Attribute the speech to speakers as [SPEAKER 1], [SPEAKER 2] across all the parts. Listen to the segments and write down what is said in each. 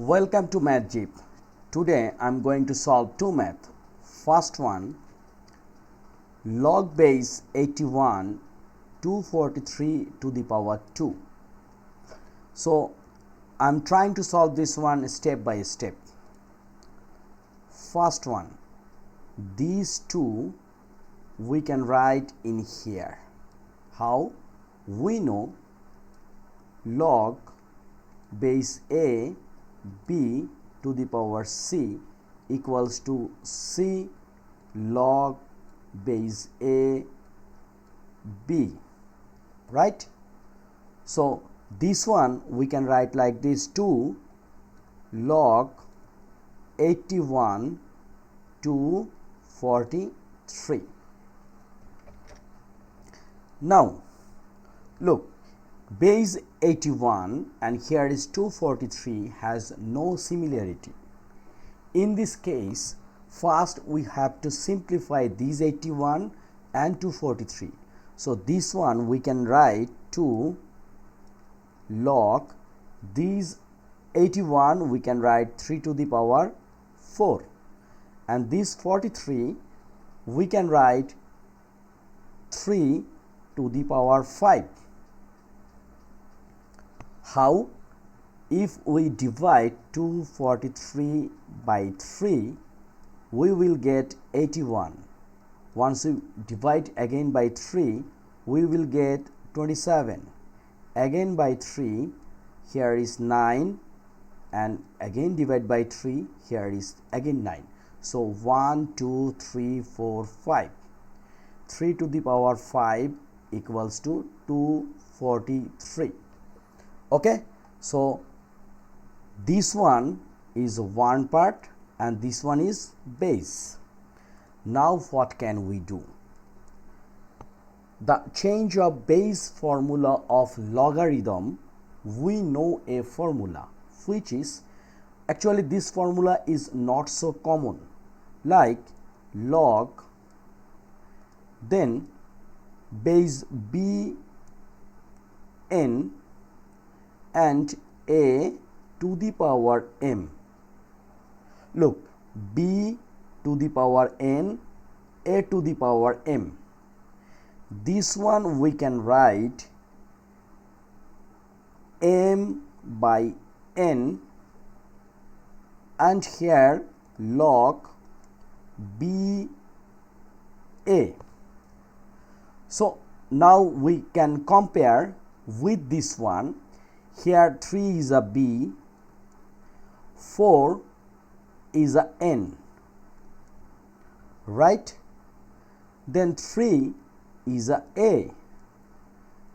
[SPEAKER 1] Welcome to Math Jeep. Today I am going to solve two math. First one, log base 81 243 to the power 2. So I am trying to solve this one step by step. First one, these two we can write in here. How? We know log base a b to the power c equals to c log base a b, right? So this one we can write like this: 2 log 81 to 43. Now look, base 81 and here is 243 has no similarity. In this case, first we have to simplify these 81 and 243. So this one we can write 2 log these 81 we can write 3 to the power 4, and this 43 we can write 3 to the power 5. How? If we divide 243 by 3, we will get 81. Once we divide again by 3, we will get 27. Again by 3, here is 9, and again divide by 3, here is again 9. So 1, 2, 3, 4, 5. 3 to the power 5 equals to 243. Okay, so this one is one part and this one is base. Now what can we do? The change of base formula of logarithm, we know a formula which is, actually this formula is not so common, like log then base b n and a to the power m. Look, b to the power n, a to the power m. This one we can write m by n, and here log b a. So now we can compare with this one. Here 3 is a b, 4 is a n, right? Then 3 is a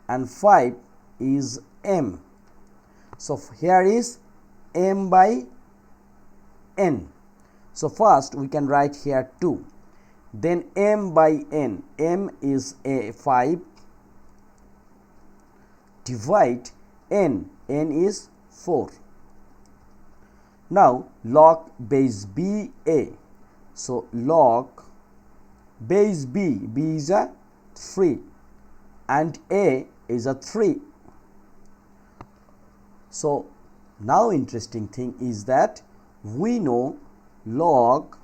[SPEAKER 1] and 5 is m. So here is m by n. So first we can write here 2, then m by n, m is a 5, divide n is 4. Now log base b a. So log base b is a 3 and a is a 3. So now interesting thing is that we know log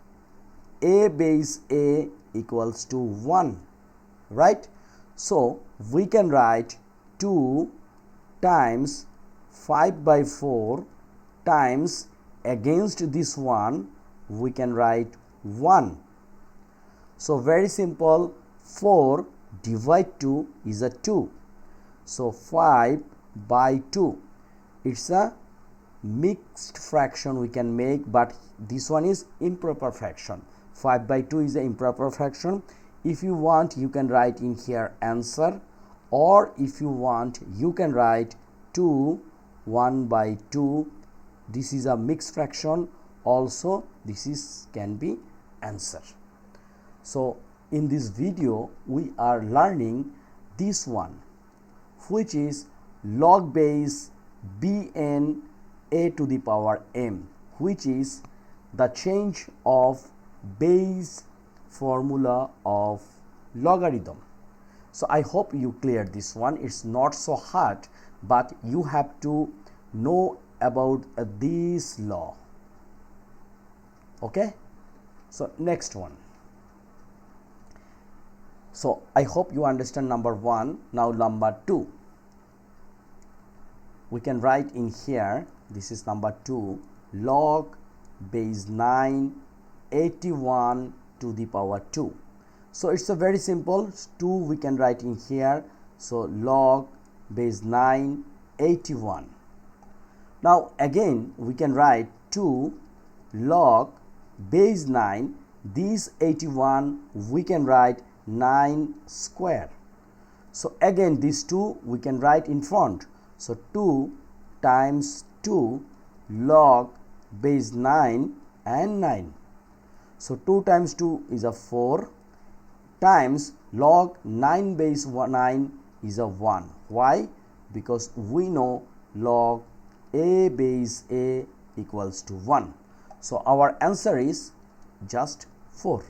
[SPEAKER 1] a base a equals to 1, right? So we can write 2 times 5 by 4 times against this one we can write 1. So very simple, 4 divide 2 is a 2. So 5 by 2, it's a mixed fraction we can make, but this one is improper fraction. 5 by 2 is an improper fraction. If you want, you can write in here answer, or if you want, you can write 2 1 by 2. This is a mixed fraction, also this is can be answer. So in this video we are learning this one, which is log base bn a to the power m, which is the change of base formula of logarithm. So I hope you cleared this one. It's not so hard, but you have to know about this law. Okay, so next one. So I hope you understand number 1. Now number 2, we can write in here, this is number 2, log base 9 81 to the power 2. So it's a very simple, 2 we can write in here, so log base 9 81. Now again we can write 2 log base 9, this 81 we can write 9 square. So again this 2 we can write in front, so 2 times 2 log base 9 and 9. So 2 times 2 is a 4 times log 9 base 9 is a 1. Why? Because we know log a base a equals to 1. So our answer is just 4.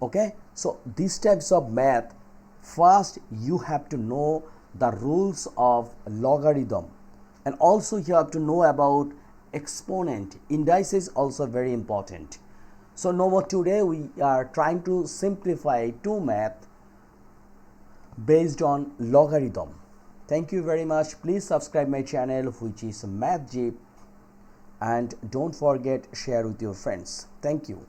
[SPEAKER 1] Okay, so these types of math, first you have to know the rules of logarithm, and also you have to know about exponent. Indices also very important. So no more, today we are trying to simplify 2 math based on logarithm. Thank you very much. Please subscribe my channel, which is Math Jeep, and don't forget share with your friends. Thank you.